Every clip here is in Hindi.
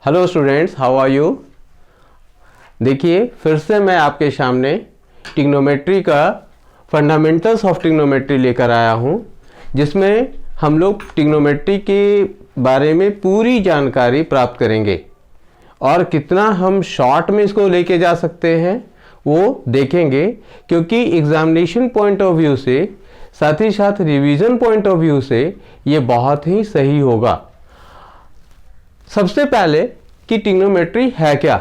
Hello students, how are you. देखिए, फिर से मैं आपके सामने ट्रिग्नोमेट्री का फंडामेंटल्स ऑफ ट्रिग्नोमेट्री लेकर आया हूँ, जिसमें हम लोग ट्रिग्नोमेट्री के बारे में पूरी जानकारी प्राप्त करेंगे और कितना हम शॉर्ट में इसको लेके जा सकते हैं वो देखेंगे, क्योंकि एग्जामिनेशन पॉइंट ऑफ व्यू से साथ ही साथ रिवीजन पॉइंट ऑफ व्यू से ये बहुत ही सही होगा। सबसे पहले कि ट्रिग्नोमेट्री है क्या,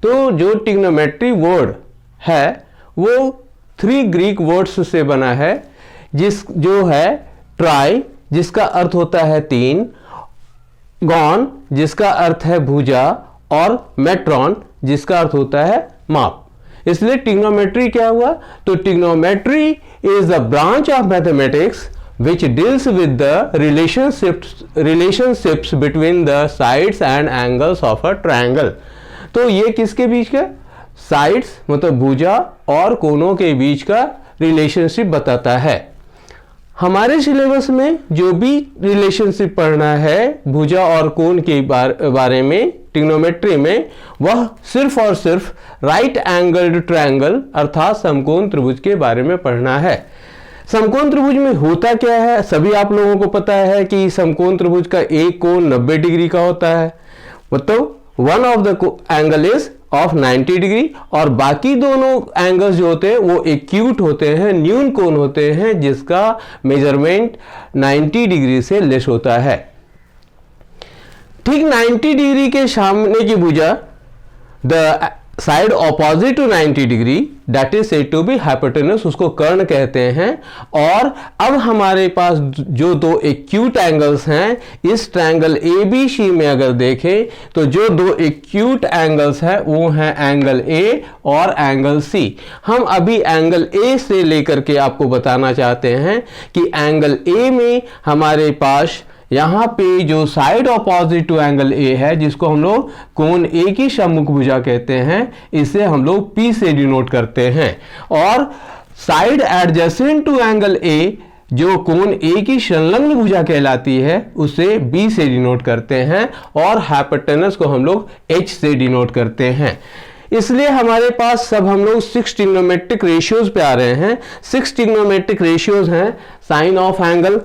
तो जो ट्रिग्नोमेट्री वर्ड है वो 3 ग्रीक वर्ड्स से बना है, जो है ट्राई जिसका अर्थ होता है 3, गॉन जिसका अर्थ है भुजा और मेट्रॉन जिसका अर्थ होता है माप। इसलिए ट्रिग्नोमेट्री क्या हुआ, तो trigonometry is the branch of mathematics which deals with the relationships between the sides and angles of a triangle। तो ये किसके बीच का, साइड्स मतलब भुजा और कोनों के बीच का रिलेशनशिप बताता है। हमारे सिलेबस में जो भी रिलेशनशिप पढ़ना है भुजा और कोण के बारे में ट्रिग्नोमेट्री में, वह सिर्फ और सिर्फ राइट एंगल्ड ट्रायंगल अर्थात समकोण त्रिभुज के बारे में पढ़ना है। समकोण त्रिभुज में होता क्या है, सभी आप लोगों को पता है कि समकोण त्रिभुज का एक कोण 90 डिग्री का होता है, मतलब one of the angle is of 90 degree और बाकी दोनों एंगल्स जो होते हैं वो एक्यूट होते हैं, न्यून कोण होते हैं जिसका मेजरमेंट 90 डिग्री से लेस होता है। ठीक 90 डिग्री के सामने की भुजा, the side opposite to 90 degree, that is said to be hypotenuse, उसको कर्ण कहते हैं। और अब हमारे पास जो दो एक्यूट एंगल्स हैं इस ट्रायंगल एबीसी में अगर देखें तो जो दो एक्यूट एंगल्स हैं वो हैं एंगल ए और एंगल सी। हम अभी एंगल ए से लेकर के आपको बताना चाहते हैं कि एंगल ए में हमारे पास यहाँ पे जो side opposite to angle A है, जिसको हम लोग कोण ए की सम्मुख भुजा कहते हैं, इसे हम लोग पी से डिनोट करते हैं। और side adjacent to angle A जो कोण ए की संलग्न भुजा कहलाती है उसे बी से डिनोट करते हैं और हाइपोटेनस को हम लोग एच से डिनोट करते हैं। इसलिए हमारे पास सब हम लोग 6 ट्रिग्नोमेट्रिक रेशियोज पे आ रहे हैं। 6 ट्रिग्नोमेट्रिक रेशियोज हैं sine of angle,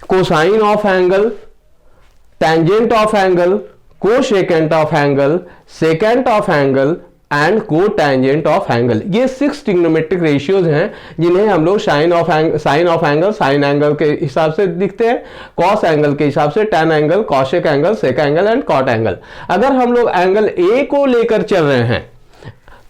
cosine of angle, tangent of angle, cosecant of angle, secant of angle and cotangent of angle. ये 6 ट्रिग्नोमेट्रिक रेशियोज हैं जिन्हें हम लोग sine of angle sine angle के हिसाब से दिखते हैं, कॉस एंगल के हिसाब से tan angle, cosec angle, sec angle and cot angle. अगर हम लोग एंगल ए को लेकर चल रहे हैं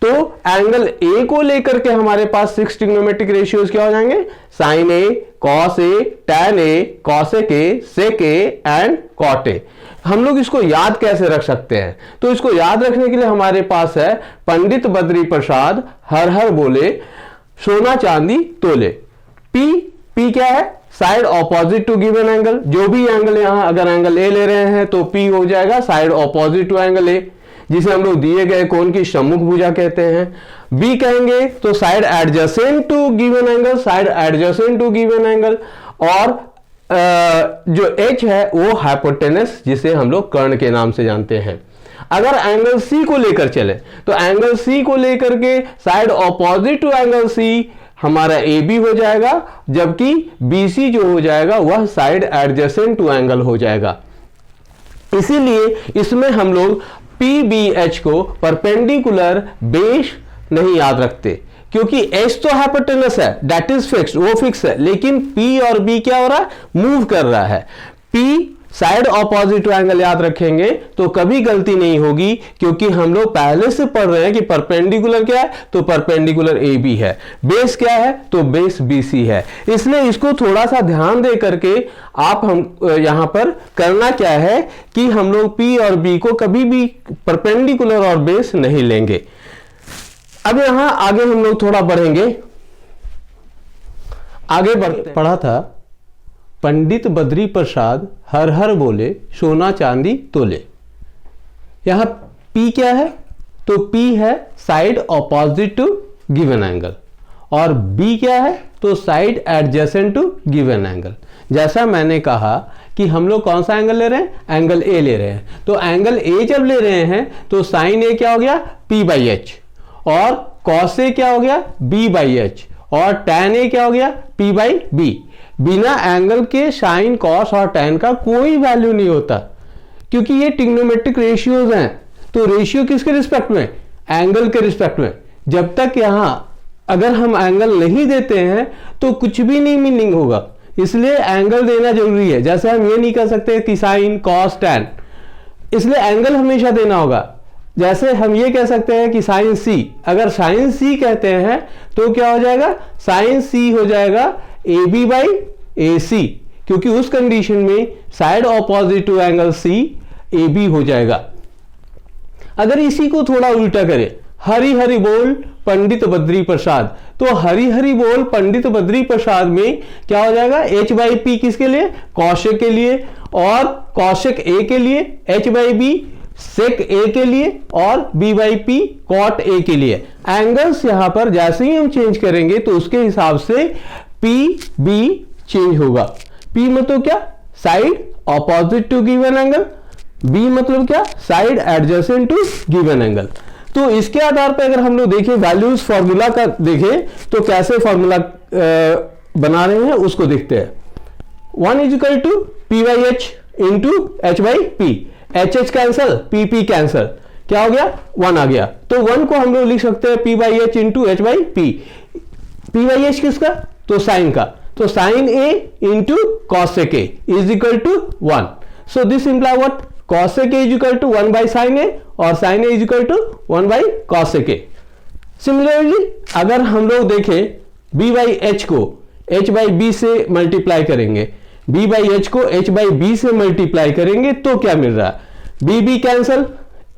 तो एंगल ए को लेकर के हमारे पास 6 ट्रिग्नोमेट्रिक रेशियोज क्या हो जाएंगे, sine A, cos A, tan A, cosec A, sec A and cot A. हम लोग इसको याद कैसे रख सकते हैं, तो इसको याद रखने के लिए हमारे पास है पंडित बद्री प्रसाद हर हर बोले सोना चांदी तोले। पी क्या है, side opposite to given angle. जो भी एंगल यहां अगर एंगल ए ले रहे हैं तो पी हो जाएगा side opposite to angle A, जिसे हम लोग दिए गए कोण की सम्मुख भुजा कहते हैं। बी कहेंगे तो side adjacent to given angle, side adjacent to given angle. और जो एच है वो हाइपोटेनस जिसे हम लोग कर्ण के नाम से जानते हैं। अगर एंगल सी को लेकर चले तो एंगल सी को लेकर के side opposite to angle C हमारा ए बी हो जाएगा, जबकि बी सी जो हो जाएगा वह साइड एडजेसेंट टू एंगल हो जाएगा। इसीलिए इसमें हम लोग पी बी एच को परपेंडिकुलर बेस नहीं याद रखते, क्योंकि एच तो हाइपोटेनस है, दैट इज फिक्स्ड, वो फिक्स है, लेकिन पी और बी क्या हो रहा है, मूव कर रहा है। P side opposite to angle याद रखेंगे तो कभी गलती नहीं होगी, क्योंकि हम लोग पहले से पढ़ रहे हैं कि परपेंडिकुलर क्या है, तो परपेंडिकुलर ए बी है। बेस क्या है, तो बेस बी सी है। इसलिए इसको थोड़ा सा ध्यान दे करके आप हम यहां पर करना क्या है कि हम लोग पी और बी को कभी भी परपेंडिकुलर और बेस नहीं लेंगे। अब यहां आगे हम लोग थोड़ा बढ़ेंगे, आगे बढ़ते पढ़ा था पंडित बद्री प्रसाद हर हर बोले सोना चांदी तोले। यहां P क्या है, तो P है side opposite to given angle, और B क्या है, तो तो side adjacent to given angle. जैसा मैंने कहा कि हम लोग कौन सा एंगल ले रहे हैं, एंगल ए ले रहे हैं। तो एंगल ए जब ले रहे हैं तो साइन ए क्या हो गया, पी बाई एच, और कॉस ए क्या हो गया, बी बाई एच, और टैन ए क्या हो गया, पी बाई बी। बिना एंगल के साइन, कॉस और टैन का कोई वैल्यू नहीं होता, क्योंकि ये ट्रिग्नोमेट्रिक रेशियोज हैं। तो रेशियो किसके रिस्पेक्ट में, एंगल के रिस्पेक्ट में। जब तक यहां अगर हम एंगल नहीं देते हैं तो कुछ भी नहीं मीनिंग होगा, इसलिए एंगल देना जरूरी है। जैसे हम ये नहीं कर सकते कि साइन, कॉस, टैन, इसलिए एंगल हमेशा देना होगा। जैसे हम ये कह सकते हैं कि साइन सी, अगर साइन सी कहते हैं तो क्या हो जाएगा, साइन सी हो जाएगा ए बी बाई ए सी, क्योंकि उस कंडीशन में side opposite to angle C A B हो जाएगा। अगर इसी को थोड़ा उल्टा करें, हरि हरि बोल पंडित बद्री प्रसाद, तो हरि हरि बोल पंडित बद्री प्रसाद में क्या हो जाएगा, h बाई पी किसके लिए, कौशिक के लिए, और कौशिक ए के लिए, h by B sec A के लिए, और b by P cot A के लिए। एंगल्स यहां पर जैसे ही हम चेंज करेंगे तो उसके हिसाब से पी बी चेंज होगा। p मतलब क्या, side opposite to given angle, b मतलब क्या, side adjacent to given angle. तो इसके आधार पर अगर हम लोग देखें वैल्यूज फॉर्मूला का देखें तो कैसे फॉर्मूला बना रहे हैं उसको देखते हैं। 1 is equal to P by H into H by P, H H cancel, P P cancel, क्या हो गया, 1 आ गया। तो 1 को हम लोग लिख सकते हैं P by H into H by P. P by H किसका, तो साइन का, तो sine A into cosec A is equal to 1। So this imply what, cosec A is equal to 1 by sin A, और sin A is equal to 1 by cosec A। Similarly अगर हम लोग देखें b by h को h by b से मल्टीप्लाई करेंगे, b by h को h by b से मल्टीप्लाई करेंगे तो क्या मिल रहा है, b b cancel,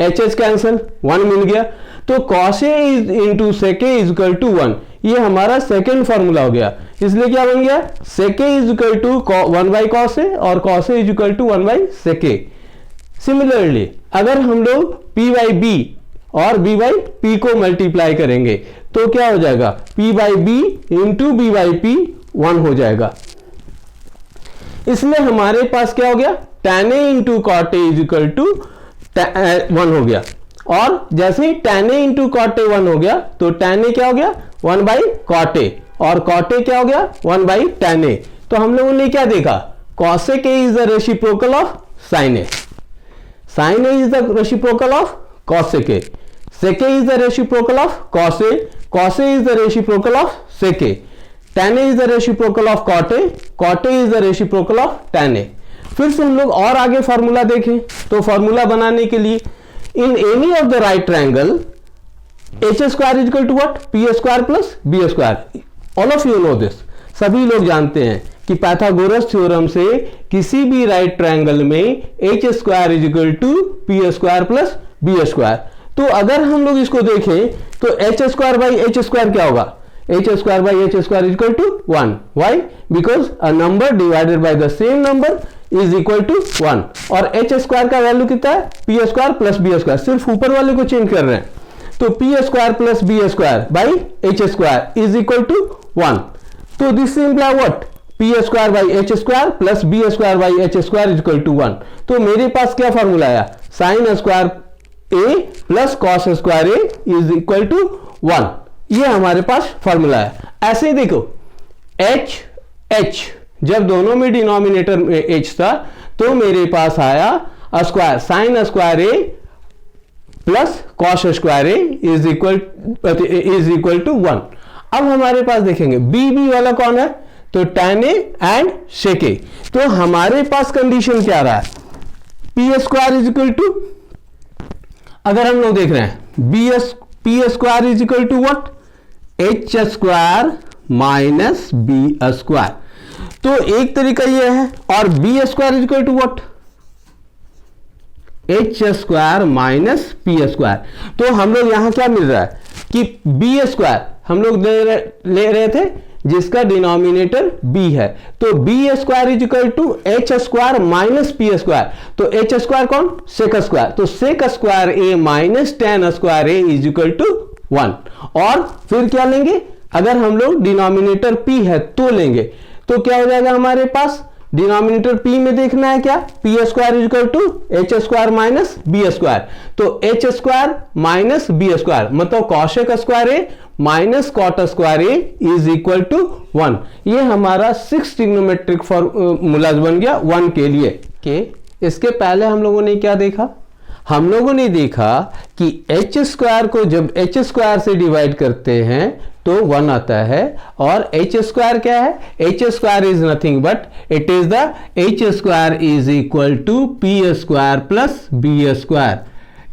h h cancel, 1 मिल गया। तो cos A is into sec A is equal to 1, ये हमारा सेकेंड फॉर्मूला हो गया। इसलिए क्या बन गया, sec A is equal to 1 by cos A, और cos A is equal to 1 by sec A। Similarly अगर हम लोग p बाई बी और b बाई पी को मल्टीप्लाई करेंगे तो क्या हो जाएगा, p by B into B by P 1 हो जाएगा। इसमें हमारे पास क्या हो गया, tan A into cot A is equal to 1 हो गया, और जैसे ही tan A into cot A 1 हो गया तो tan A क्या हो गया, 1 बाई कॉट ए, और कॉट ए क्या हो गया, 1 बाई tan A। तो हम लोगों ने क्या देखा, cosec A is the reciprocal of sin A, sin A is the reciprocal of cosec A, sec A is the reciprocal of cos A, cos A is the reciprocal of sec A, tan A is the reciprocal of cot A, cot A is the reciprocal of tan A। फिर से हम लोग और आगे फॉर्मूला देखें तो फॉर्मूला बनाने के लिए in any of the right triangle H square is equal to what, P square plus B square. All of you know this, सभी लोग जानते हैं कि पाइथागोरस थ्योरम से किसी भी राइट ट्रायंगल में H square is equal to P square plus B square. तो अगर हम लोग इसको देखें तो H square by H square क्या होगा, H square by H square is equal to 1। Why, because a number divided by the same number is equal to 1, और एच स्क्वायर का वैल्यू कितना है, P square plus B square, सिर्फ ऊपर वाले को चेंज कर रहे हैं। तो P square plus B square by H square is equal to 1। तो this imply what, P square by H square plus B square by H square is equal to 1। तो मेरे पास क्या फॉर्मूला आया, sine square A plus cos square A is equal to 1, ये हमारे पास फॉर्मूला है। ऐसे ही देखो एच एच, जब दोनों में डिनोमिनेटर में एच था तो मेरे पास आया square, sine square A plus cos square A is equal to 1। अब हमारे पास देखेंगे बी बी वाला कौन है, तो tan A and sec A। तो हमारे पास कंडीशन क्या रहा है, P square is equal to, अगर हम लोग देख रहे हैं P square is equal to what, H square minus B square. तो एक तरीका ये है, और B square is equal to what, H square minus P square. तो हम लोग यहां क्या मिल रहा है कि बी स्क्वायर हम लोग ले रहे थे जिसका डिनोमिनेटर b है, तो B square is equal to H square minus P square. तो एच स्क्वायर कौन, सेक स्क्वायर, तो sec square A minus tan square A is equal to 1। और फिर क्या लेंगे, अगर हम लोग डिनोमिनेटर p है तो लेंगे तो क्या हो जाएगा हमारे पास, डिनोमिनेटर p में देखना है क्या, P square is equal to H square minus B square, तो H square minus B square मतलब cosec square A minus cot square A is equal to 1। ये हमारा 6 ट्रिग्नोमेट्रिक फॉर्मूला बन गया 1 के लिए। इसके पहले हम लोगों ने क्या देखा, हम लोगों ने देखा कि एच स्क्वायर को जब एच स्क्वायर से डिवाइड करते हैं तो 1 आता है, और एच स्क्वायर क्या है, H square is nothing but it is the H square is equal to P square plus B square.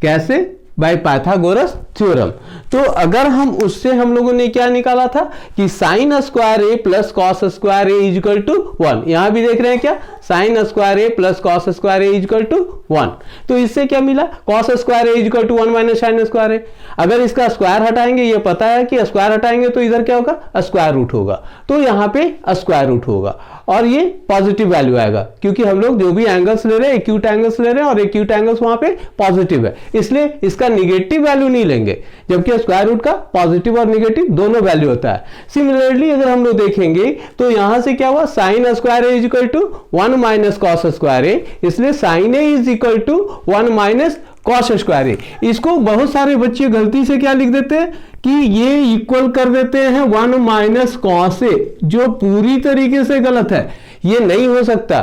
कैसे, बाय पाइथागोरस थ्योरम। तो अगर हम उससे हम लोगों ने क्या निकाला था कि sine square A plus cos square A is equal to 1, यहां भी देख रहे हैं क्या, sine square A plus cos square A is equal to 1। तो इससे क्या मिला, cos square A is equal to 1 minus sine square A. अगर इसका स्क्वायर हटाएंगे, ये पता है कि स्क्वायर हटाएंगे तो इधर क्या होगा, स्क्वायर रूट होगा, तो यहां पे स्क्वायर रूट होगा और ये पॉजिटिव वैल्यू आएगा, क्योंकि हम लोग जो भी एंगल्स ले रहे हैं एक्यूट एंगल्स ले रहे हैं और एक्यूट एंगल्स वहां पे पॉजिटिव है, इसलिए इसका निगेटिव वैल्यू नहीं लेंगे, जबकि स्क्वायर रूट का पॉजिटिव और निगेटिव दोनों वैल्यू होता है। सिमिलरली अगर हम लोग देखेंगे तो यहां से क्या हुआ, sine square A is equal to 1 minus cos square A, इसलिए sine A is equal to 1 minus cos square A. इसको बहुत सारे बच्चे गलती से क्या लिख देते हैं कि ये इक्वल कर देते हैं 1 माइनस कॉस ए, जो पूरी तरीके से गलत है, ये नहीं हो सकता।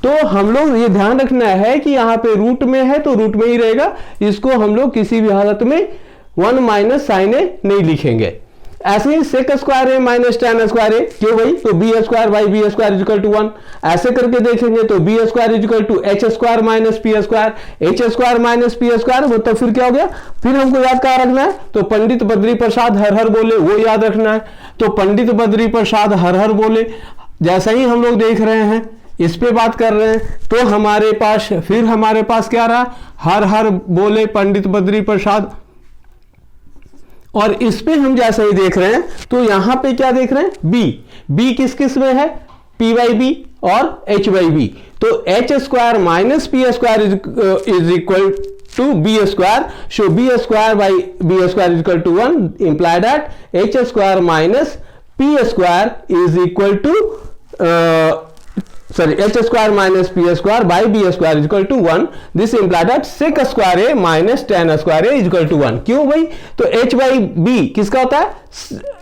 तो हम लोग ये ध्यान रखना है कि यहाँ पे रूट में है तो रूट में ही रहेगा, इसको हम लोग किसी भी हालत में 1 माइनस साइन ए नहीं लिखेंगे। ऐसे ही sec square A minus tan square A, क्यों भाई, तो B square by B square is equal to 1। ऐसे करके देखेंगे तो B square is equal to H square minus P square, H square minus P square, मतलब फिर क्या हो गया, फिर हमको याद क्या रखना है, तो पंडित बद्री प्रसाद हर हर बोले वो याद रखना है। तो पंडित बद्री प्रसाद हर हर बोले, जैसा ही हम लोग देख रहे हैं इस पे बात कर रहे हैं, तो हमारे पास फिर हमारे पास क्या रहा, हर हर बोले पंडित बद्री प्रसाद, और इस पे हम जैसे ही देख रहे हैं तो यहां पे क्या देख रहे हैं, बी, बी किस किस में है, पी बाई बी और एच बाई बी। तो H square minus P square is equal to B square, so B square by B square is equal to 1 imply that H square minus P square is equal to H square minus P square by B square is equal to 1। This imply that sec square A minus tan square A is equal to 1। क्यों भाई, तो एच बाई बी किसका होता है,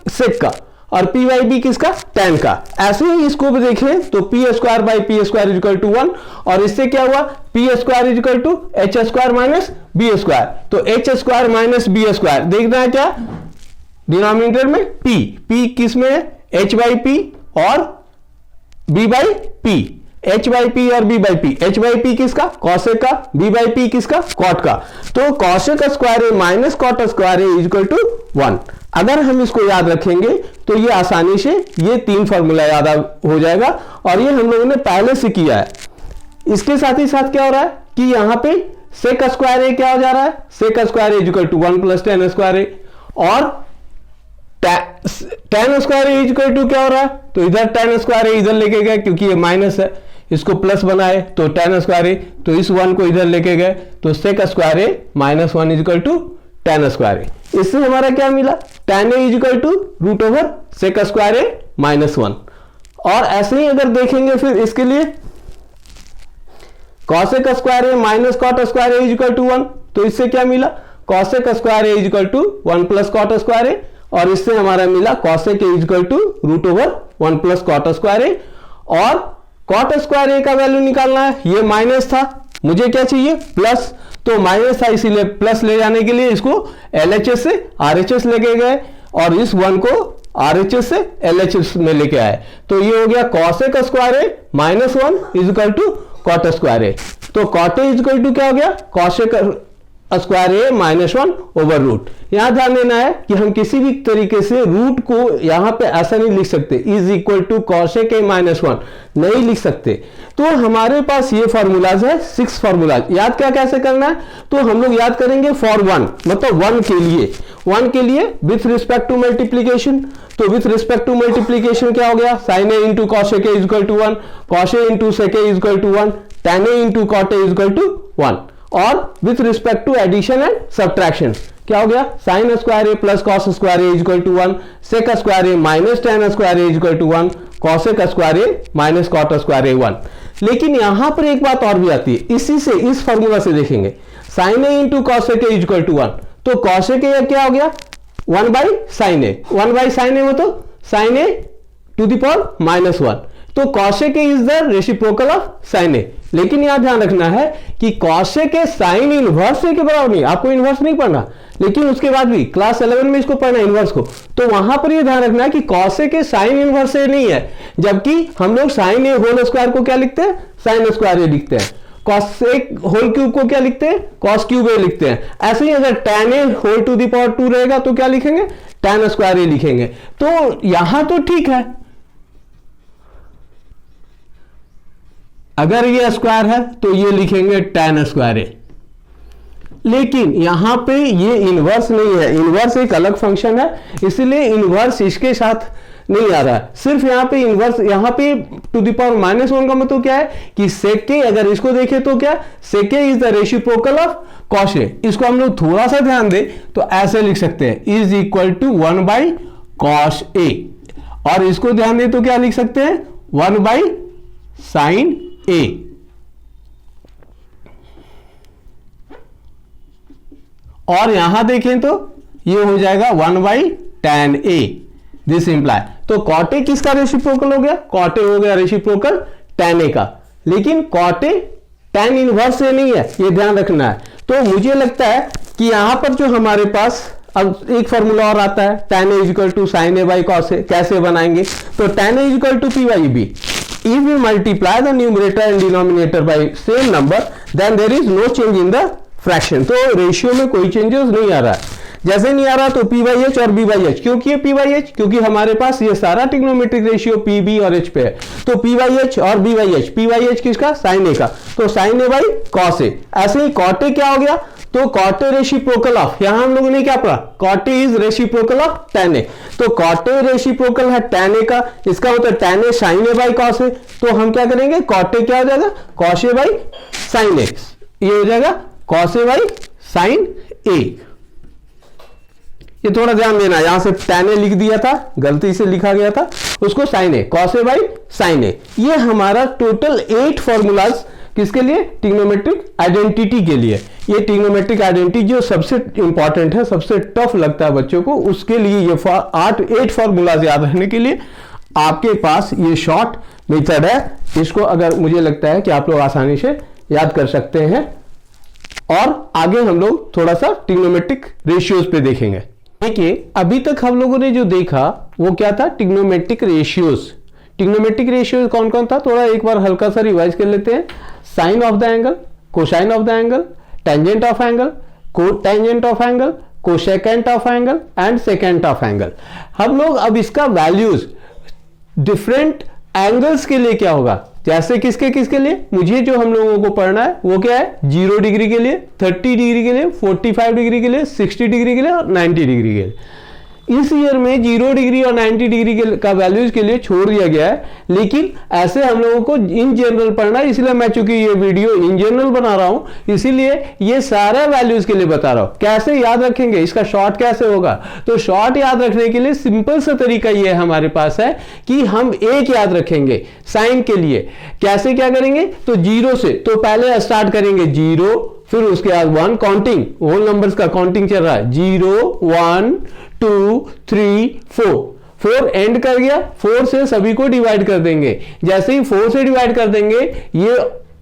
सेक का, और पी बाई बी किसका, टेन का। ऐसे ही इसको भी देखें तो P square by P square is equal to 1, और इससे क्या हुआ, P square is equal to H square minus B square. तो H square minus B square देखना है क्या, डिनोमिनेटर में पी, पी किस में है, एच बाई पी और B by P, H by P और B by P, H by P किसका, कॉसेक का, बी बाई पी किसका, कॉट का। तो cosec square A minus cot square A is equal to 1। अगर हम इसको याद रखेंगे तो ये आसानी से ये 3 फॉर्मूला याद हो जाएगा, और ये हम लोगों ने पहले से किया है। इसके साथ ही साथ क्या हो रहा है कि यहां पे सेक स्क्वायर ए क्या हो जा रहा है, sec square A is equal to 1 plus tan square A, और tan square A equal to क्या हो रहा है, तो इधर टेन स्क्वायर ए इधर लेके गए, क्योंकि ये माइनस है, इसको प्लस बनाए तो टेन स्क्वायर ए, तो इस 1 को इधर लेके गए, तो sec square A minus 1 equal to tan square A. इससे हमारा क्या मिला, tan A equal to root over sec square A minus 1। और ऐसे ही अगर देखेंगे फिर इसके लिए cosec square A minus cot square A equal to 1, तो इससे क्या मिला, cosec square A equal to 1 plus cot square A, और इससे हमारा मिला cosec A equal to root over 1 plus cot square A. और कॉट स्क्वायर ए का वैल्यू निकालना है, ये माइनस था, मुझे क्या चाहिए, प्लस, तो माइनस था इसीलिए प्लस ले जाने के लिए इसको एलएचएस से आरएचएस लेके गए, और इस 1 को आरएचएस से एलएचएस में लेके आए, तो ये हो गया cosec square A minus 1 is equal to cot square A. तो cot A is equal to क्या हो गया, cosec square A minus 1 over root. यहां ध्यान देना है कि हम किसी भी तरीके से रूट को यहां पे ऐसा नहीं लिख सकते, is equal to cosec A minus 1 नहीं लिख सकते। तो हमारे पास ये फॉर्मूलाज है, 6 फॉर्मूलाज। याद क्या कैसे करना है, तो हम लोग याद करेंगे फॉर 1, मतलब 1 के लिए, 1 के लिए विथ रिस्पेक्ट टू मल्टीप्लीकेशन। तो विथ रिस्पेक्ट टू मल्टीप्लीकेशन क्या हो गया, sine A into cosec A is equal to 1, cos A into sec A is equal to 1, tan A into cot A is equal to 1। और with respect to addition and subtraction क्या हो गया, sine square A plus cos square A equal to 1, sec square A minus tan square A equal to 1, cosec square A minus cot square A 1। लेकिन यहां पर एक बात और भी आती है, इसी से इस फॉर्मूला से देखेंगे, sine A into cosec A equal to 1, तो कॉसेक ए क्या हो गया 1 by sine A, 1 by sine A हो तो sine A to the power minus 1, तो cosec A is the reciprocal of sine A. लेकिन यहां ध्यान रखना है कि cosec A sine inverse A के बराबर नहीं, आपको इनवर्स नहीं पढ़ना, लेकिन उसके बाद भी क्लास 11 में इसको पढ़ना इनवर्स को, तो वहां पर ये ध्यान रखना है कि कॉसेक ए साइन इनवर्स ए नहीं है, जबकि हम लोग साइन ए होल स्क्वायर को क्या लिखते हैं, साइन स्क्वायर ए लिखते हैं, कॉसेक होल क्यूब को क्या लिखते हैं, कॉस क्यूब ए लिखते हैं। ऐसे ही अगर tan A whole to the power 2 रहेगा तो क्या लिखेंगे, tan स्क्वायर ए लिखेंगे। तो यहां तो ठीक है, अगर ये स्क्वायर है तो ये लिखेंगे tan स्क्वायर ए, लेकिन यहां पे ये इनवर्स नहीं है, इनवर्स एक अलग फंक्शन है, इसलिए इनवर्स इसके साथ नहीं आ रहा है। सिर्फ यहां पे इनवर्स, यहां पे टू द पावर माइनस 1 का मतलब क्या है कि सेक ए, अगर इसको देखें तो क्या, sec A is the reciprocal of cos A. इसको हम लोग थोड़ा सा ध्यान दें तो ऐसे लिख सकते हैं, is equal to 1 by cos A, और इसको ध्यान दें तो क्या लिख सकते हैं, 1 बाई साइन ए। और यहां देखें तो ये हो जाएगा 1 by tan A, this imply. तो कॉट ए किसका रेसिप्रोकल हो गया, कॉट ए हो गया रेसिप्रोकल tan ए का, लेकिन कॉट ए tan इनवर्स ए नहीं है, ये ध्यान रखना है। तो मुझे लगता है कि यहां पर जो हमारे पास अब एक फॉर्मूला और आता है, tan A equal to sine A by cos A, कैसे बनाएंगे, तो tan A equal to P by B, if we multiply the numerator and denominator by same number then there is no change in the fraction। तो रेशियो में कोई चेंजेस नहीं आ रहा है, जैसे नहीं आ रहा तो पी बाई एच और बी बाई एच, क्योंकि ये पी बाई एच, क्योंकि हमारे पास ये सारा ट्रिग्नोमेट्रिक रेशियो पी बी और एच पे है, तो पी बाई एच और B by H, P by H किसका, साइन ए का, तो sine A by cos A. ऐसे ही कॉट ए क्या हो गया, तो कॉट ए रेसिप्रोकल ऑफ, यहां हम लोगों ने क्या पढ़ा, cot A is reciprocal of tan A, तो कॉट ए रेसिप्रोकल है tan ए का, इसका मतलब tan A sine A by cos A, तो हम क्या करेंगे, कॉट ए क्या हो जाएगा, cos A by sine A, ये हो जाएगा cos A by sine A. ये थोड़ा ध्यान देना, यहां से tan ए लिख दिया था, गलती से लिखा गया था, उसको sine A, cos A by sine A. ये हमारा टोटल 8 फॉर्मूलाज किसके लिए, ट्रिग्नोमेट्रिक आइडेंटिटी के लिए। ये ट्रिग्नोमेट्रिक आइडेंटिटी जो सबसे इंपॉर्टेंट है, सबसे टफ लगता है बच्चों को, उसके लिए ये 8 फॉर्मूलाज याद रहने के लिए आपके पास ये शॉर्ट मेथड है, इसको अगर मुझे लगता है कि आप लोग आसानी से याद कर सकते हैं। और आगे हम लोग थोड़ा सा ट्रिग्नोमेट्रिक रेशियोज पे देखेंगे। देखिए अभी तक हम लोगों ने जो देखा वो क्या था, ट्रिग्नोमेट्रिक रेशियोज। ट्रिग्नोमेट्रिक रेशियोज कौन कौन था, थोड़ा एक बार हल्का सा रिवाइज कर लेते हैं। Sine of the angle, cosine of the angle, tangent of angle, cotangent of angle, cosecant of angle and secant of angle. हम लोग अब इसका वैल्यूज डिफरेंट एंगल्स के लिए क्या होगा, जैसे किसके किसके लिए, मुझे जो हम लोगों को पढ़ना है वो क्या है, 0 डिग्री के लिए, 30 डिग्री के लिए, 45 डिग्री के लिए, 60 डिग्री के लिए और 90 डिग्री के लिए। इस ईयर में 0 डिग्री और 90 डिग्री का वैल्यूज के लिए छोड़ दिया गया है, लेकिन ऐसे हम लोगों को इन जनरल पढ़ना है, इसलिए मैं चूंकि ये वीडियो इन जनरल बना रहा हूं, इसीलिए ये सारे वैल्यूज के लिए बता रहा हूं। कैसे याद रखेंगे, इसका शॉर्ट कैसे होगा, तो शॉर्ट याद रखने के लिए सिंपल सा तरीका ये हमारे पास है कि हम एक याद रखेंगे साइन के लिए। कैसे क्या करेंगे, तो 0 से, तो पहले स्टार्ट करेंगे 0, फिर उसके बाद 1, काउंटिंग, होल नंबर्स का काउंटिंग चल रहा है, 0 1 2 3 4 एंड कर गया, 4 से सभी को डिवाइड कर देंगे। जैसे ही 4 से डिवाइड कर देंगे ये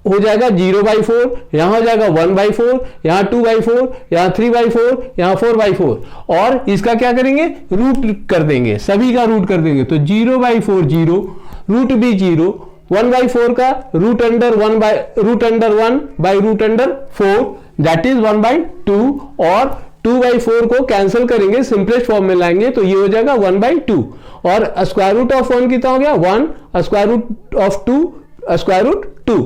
हो जाएगा 0/4, यहां हो जाएगा 1/4, यहां 2/4, यहां 3/4, यहां 4/4, और इसका क्या करेंगे, रूट कर देंगे, सभी का रूट कर देंगे। तो 0/4 0, रूट भी 0, 1/4 का root under 1 by root under 4, that is 1/2, और 2/4 को कैंसिल करेंगे, सिंपलेस्ट फॉर्म में लाएंगे तो ये हो जाएगा 1/2, और स्क्वायर रूट ऑफ 1 कितना हो गया 1, square root of 2 square root 2,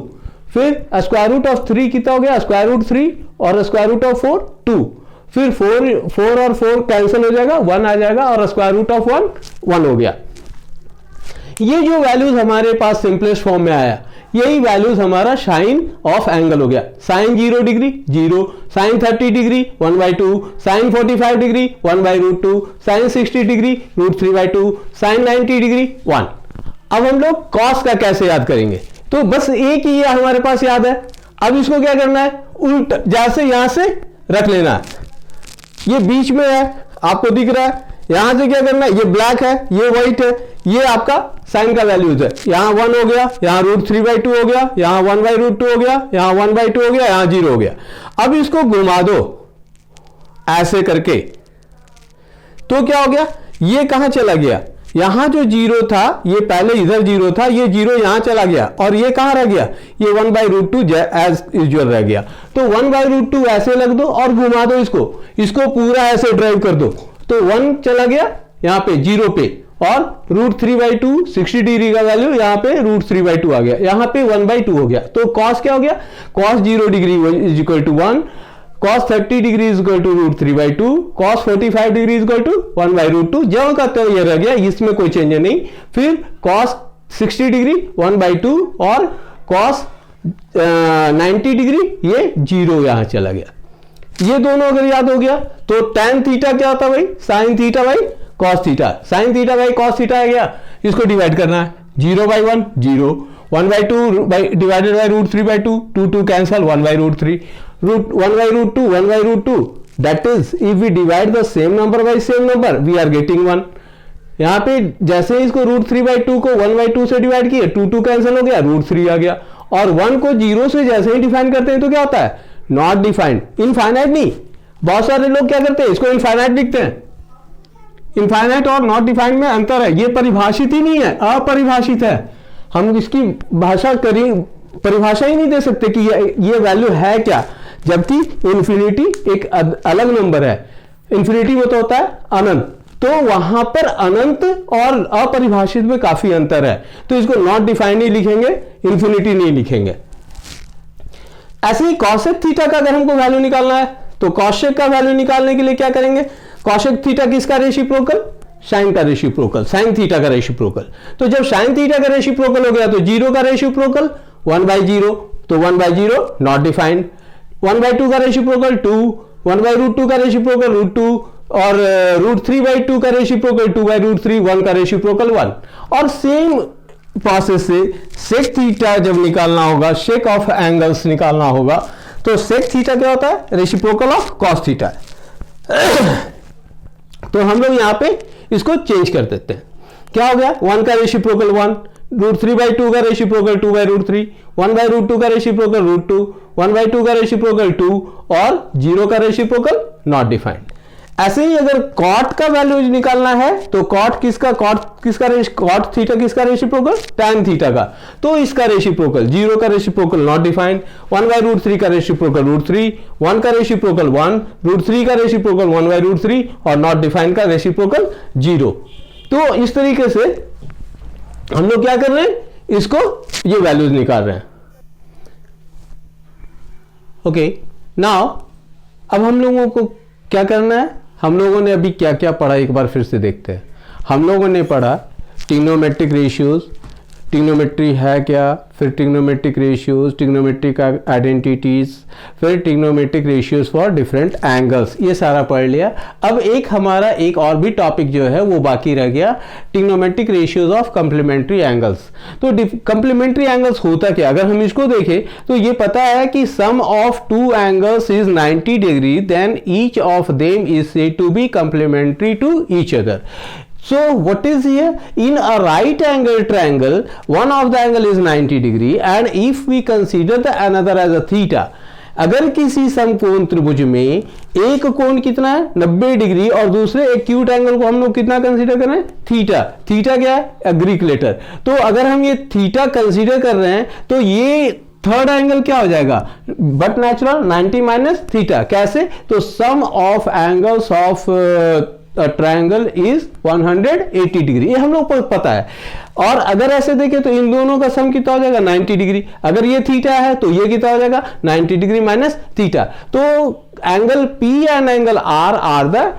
फिर स्क्वायर रूट ऑफ 3 कितना हो गया स्क्वायर रूट 3, और स्क्वायर रूट ऑफ 4 2, फिर 4 और 4 कैंसिल हो जाएगा, 1 आ जाएगा, और स्क्वायर रूट ऑफ 1 1 हो गया। ये जो वैल्यूज हमारे पास सिंपलेस्ट फॉर्म में आया, यही वैल्यूज हमारा साइन ऑफ एंगल हो गया। Sine 0 degree 0, sine 30 degree 1/2, sine 45 degree 1/√2, sine 60 degree √3/2, sine 90 degree 1। अब हम लोग कॉस का कैसे याद करेंगे? तो बस एक ही हमारे पास याद है। अब इसको क्या करना है, उल्टा जैसे यहां से रख लेना है, ये बीच में है आपको दिख रहा है, यहां से क्या करना है, ये ब्लैक है ये व्हाइट है, ये आपका साइन का वैल्यूज है। यहां 1 हो गया, यहां √3/2 हो गया, यहां 1/√2 हो गया, यहां 1/2 हो गया, यहां 0 हो गया। अब इसको घुमा दो ऐसे करके, तो क्या हो गया, ये कहां चला गया, यहां जो 0 था ये पहले इधर 0 था, ये 0 यहां चला गया और ये कहां रह गया, ये 1/√2 एज यूजुअल रह गया। तो 1/√2 ऐसे लग दो और घुमा दो इसको पूरा ऐसे ड्राइव कर दो, तो 1 चला गया यहां पे 0 पे, और √3/2 60 डिग्री का वैल्यू यहां पे √3/2 आ गया, यहां पे 1/2 हो गया। तो cos क्या हो गया, cos 0 degree is equal to 1, cos 30 degree is equal to √3/2, cos 45 degree is equal to 1/√2। जो कहते हो ये रह गया, इसमें कोई चेंज नहीं। फिर cos 60 डिग्री 1/2 और cos 90 डिग्री ये 0 यहां चला गया। ये दोनों अगर याद हो गया तो tan थीटा क्या होता है भाई, sin theta by cos theta, sin theta by cos theta आ गया। इसको डिवाइड करना है, 0/1 0, 1/2 divided by √3/2, 2 cancel, 1/√3, 1/√2 1/√2, that is if we divide the same number by same number we are getting 1। यहां पे जैसे ही इसको √3/2 को 1/2 से डिवाइड किए, 2 कैंसल हो गया, √3 आ गया। और 1 को 0 से जैसे ही डिफाइन करते हैं तो क्या होता है, नॉट डिफाइंड, इनफाइनाइट नहीं। बहुत सारे लोग क्या करते हैं, इसको इनफाइनाइट लिखते हैं। इनफाइनाइट और नॉट डिफाइंड में अंतर है, ये परिभाषित ही नहीं है, अपरिभाषित है। हम इसकी परिभाषा ही नहीं दे सकते कि ये वैल्यू है क्या, जबकि इन्फिनिटी एक अलग नंबर है। इन्फिनिटी वो तो होता है अनंत, तो वहां पर अनंत और अपरिभाषित में काफी अंतर है। तो इसको नॉट डिफाइंड ही लिखेंगे, इन्फिनिटी नहीं लिखेंगे। ऐसे ही कॉसेक थीटा का अगर हमको वैल्यू निकालना है तो कॉसेक का वैल्यू निकालने के लिए क्या करेंगे, कॉसेक थीटा किसका रेसिप्रोकल, साइन का रेसिप्रोकल, साइन थीटा का रेसिप्रोकल। तो जब साइन थीटा का रेसिप्रोकल हो गया तो 0 का रेसिप्रोकल 1/0, तो 1/0 नॉट डिफाइंड। 1/2 का रेसिप्रोकल 2, 1/√2 का रेसिप्रोकल √2 और √3/2 का रेसिप्रोकल 2/√3, 1 का रेसिप्रोकल 1। और सेम प्रोसेस से सेक थीटा जब निकालना होगा, शेक ऑफ एंगल्स निकालना होगा, तो सेक थीटा क्या होता है, रेसिप्रोकल ऑफ कॉस थीटा। तो हम लोग यहां पे इसको चेंज कर देते हैं। क्या हो गया, 1 का रेसिप्रोकल 1, √3/2 का रेसिप्रोकल 2/√3, 1/√2 का रेसिप्रोकल √2, 1/2 का रेसिप्रोकल 2 और 0 का रेसिप्रोकल नॉट डिफाइंड। ऐसे ही अगर कॉट का वैल्यू निकालना है तो कॉट थीटा किसका रेसिप्रोकल, tan थीटा का, तो इसका रेसिप्रोकल 0 का रेसिप्रोकल नॉट डिफाइंड, 1/√3 का रेसिप्रोकल √3, 1 का रेसिप्रोकल 1, √3 का रेसिप्रोकल 1/√3 और नॉट डिफाइंड का रेसिप्रोकल 0। तो इस तरीके से हम लोग क्या कर रहे हैं, इसको ये वैल्यूज निकाल रहे हैं। ओके, नाउ अब हम लोगों को क्या करना है, हम लोगों ने अभी क्या क्या पढ़ा एक बार फिर से देखते हैं। हम लोगों ने पढ़ा ट्रिग्नोमेट्रिक रेशियोज, ट्रिग्नोमेट्री है क्या, फिर ट्रिग्नोमेट्रिक रेशियोज, ट्रिग्नोमेट्रिक आइडेंटिटीज, फिर trigonometric ratios for different angles, ये सारा पढ़ लिया। अब एक और भी टॉपिक जो है वो बाकी रह गया, trigonometric ratios of complementary angles. तो कंप्लीमेंट्री एंगल्स होता क्या, अगर हम इसको देखें तो ये पता है कि sum of 2 angles is 90 degree, then each of them is said to be complementary to each other. So what is here? In a right angle triangle, one of the angle is 90 degree and if we consider the another as a theta, अगर किसी समकोण त्रिभुज में एक कोण कितना है 90 डिग्री और दूसरे एक्यूट एंगल को हम लोग कितना कंसीडर कर रहे हैं, थीटा। थीटा क्या है, ग्रीक लेटर। तो अगर हम ये थीटा कंसीडर कर रहे हैं तो ये थर्ड एंगल क्या हो जाएगा, बट नेचुरल 90 माइनस थीटा। कैसे, तो sum of angles of triangle is 180 degree, ये हम लोग को पता है। और अगर ऐसे देखें तो इन दोनों का सम कितना हो जाएगा 90 डिग्री। अगर ये थीटा है तो ये कितना हो जाएगा 90 डिग्री माइनस थीटा। तो angle P and angle R are the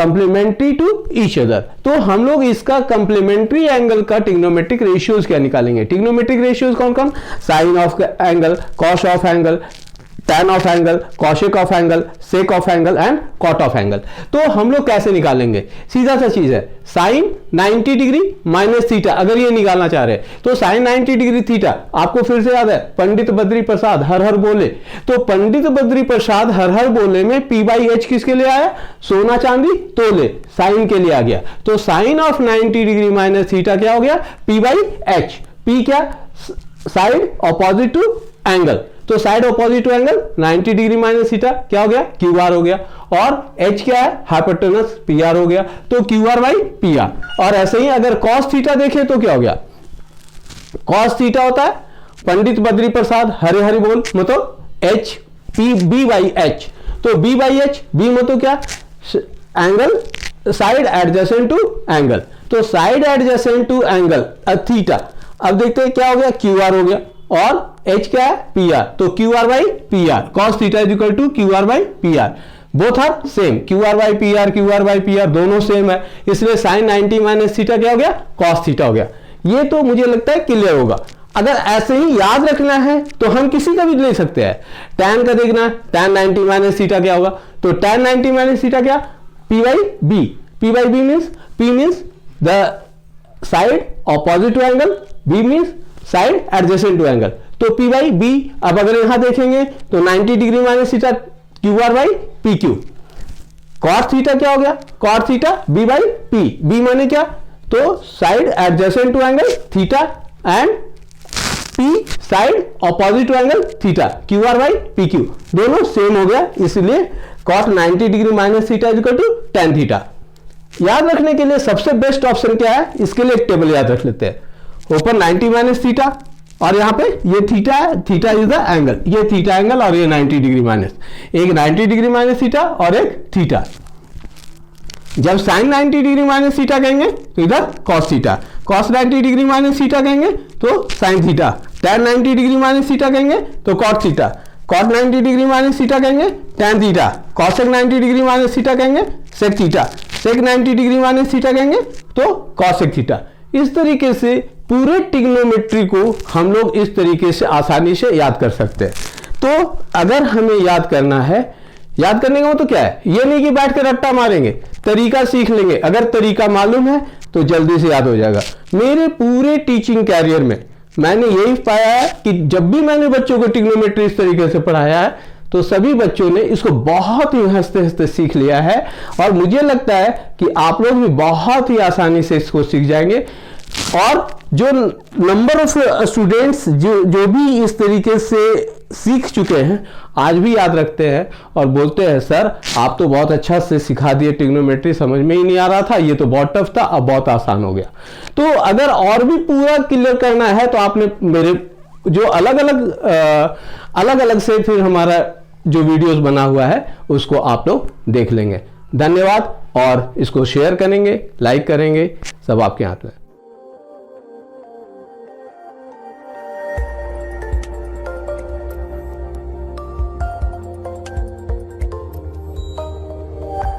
complementary to each other. तो हम लोग इसका कंप्लीमेंट्री एंगल का ट्रिग्नोमेट्रिक रेशियोज क्या निकालेंगे? ट्रिग्नोमेट्रिक रेशियोज कौन कौन? Sine of angle, cos of angle, tan of angle, cosec of angle, sec of angle and cot of angle. तो हम लोग कैसे निकालेंगे? सीधा सा चीज है, साइन 90 डिग्री माइनस थीटा, अगर ये निकालना चाह रहे हैं तो साइन 90 डिग्री थीटा, आपको फिर से याद है पंडित बद्री प्रसाद हर हर बोले, तो पंडित बद्री प्रसाद हर हर बोले में P बाई एच किसके लिए आया? सोना चांदी तोले, साइन के लिए आ गया। तो sine of 90 degree minus theta क्या हो गया? P by H. P क्या? साइड ऑपोजिट टू एंगल, तो side opposite to angle 90 degree minus theta क्या हो गया? क्यू आर हो गया। और h क्या है? हाइपोटेनस पी आर हो गया, तो Q R by P are. और ऐसे ही अगर कॉस थीटा देखें तो क्या हो गया? कॉस थीटा होता है पंडित बद्री प्रसाद हरे हरे बोल मतलब H P B by H, तो बी बाई एच, बी मतलब क्या? Angle side adjacent to angle, तो side adjacent to angle theta. अब देखते हैं क्या हो गया? क्यू आर हो गया। और h क्या है? पी आर, तो Q R by P R, cos theta is equal to Q R by P R, both are same, Q R by P R, Q R by P R दोनों सेम है, इसलिए साइन 90 माइनस थीटा क्या हो गया? कॉस थीटा हो गया। ये तो मुझे लगता है क्लियर होगा। अगर ऐसे ही याद रखना है तो हम किसी का भी ले सकते हैं। tan का देखना है, tan 90 माइनस थीटा क्या होगा? तो tan 90 माइनस थीटा क्या? p by B, p by B means p means the side opposite to angle, b means side adjacent to angle, तो P बाई बी। अब अगर यहां देखेंगे तो 90 degree minus theta Q R by P Q. Cos theta क्या हो गया? Cos theta B by P, B माने क्या? तो side adjacent to angle theta and P side opposite to angle theta, Q R by P Q दोनों सेम हो गया, इसलिए cot 90 degree minus theta is equal to tan theta. याद रखने के लिए सबसे बेस्ट ऑप्शन क्या है? इसके लिए एक टेबल याद रख लेते हैं। ऊपर 90 माइनस थीटा और यहां पे ये थीटा है, थीटा इज द एंगल, ये थीटा एंगल और ये 90 डिग्री माइनस, एक 90 डिग्री माइनस थीटा और एक थीटा। जब साइन 90 डिग्री माइनस थीटा कहेंगे तो इधर cos theta, cos 90 degree minus theta कहेंगे तो sine theta, tan 90 degree minus theta कहेंगे तो cot theta, cot 90 degree minus theta कहेंगे tan theta, cosec 90 degree minus theta कहेंगे sec theta, sec 90 degree minus theta कहेंगे तो कॉसेक थीटा। इस तरीके से पूरे ट्रिग्नोमेट्री को हम लोग इस तरीके से आसानी से याद कर सकते हैं। तो अगर हमें याद करना है, याद करने का तो क्या है? ये नहीं कि बैठ कर रट्टा मारेंगे, तरीका सीख लेंगे। अगर तरीका मालूम है तो जल्दी से याद हो जाएगा। मेरे पूरे टीचिंग कैरियर में मैंने यही पाया है कि जब भी मैंने बच्चों को ट्रिग्नोमेट्री इस तरीके से पढ़ाया है तो सभी बच्चों ने इसको बहुत ही हंसते हंसते सीख लिया है, और मुझे लगता है कि आप लोग भी बहुत ही आसानी से इसको सीख जाएंगे। और जो नंबर ऑफ स्टूडेंट्स जो भी इस तरीके से सीख चुके हैं आज भी याद रखते हैं और बोलते हैं सर आप तो बहुत अच्छा से सिखा दिए, ट्रिग्नोमेट्री समझ में ही नहीं आ रहा था, ये तो बहुत टफ था, अब बहुत आसान हो गया। तो अगर और भी पूरा क्लियर करना है तो आपने मेरे जो अलग अलग से फिर हमारा जो वीडियोस बना हुआ है उसको आप लोग देख लेंगे। धन्यवाद, और इसको शेयर करेंगे, लाइक करेंगे, सब आपके हाथ में।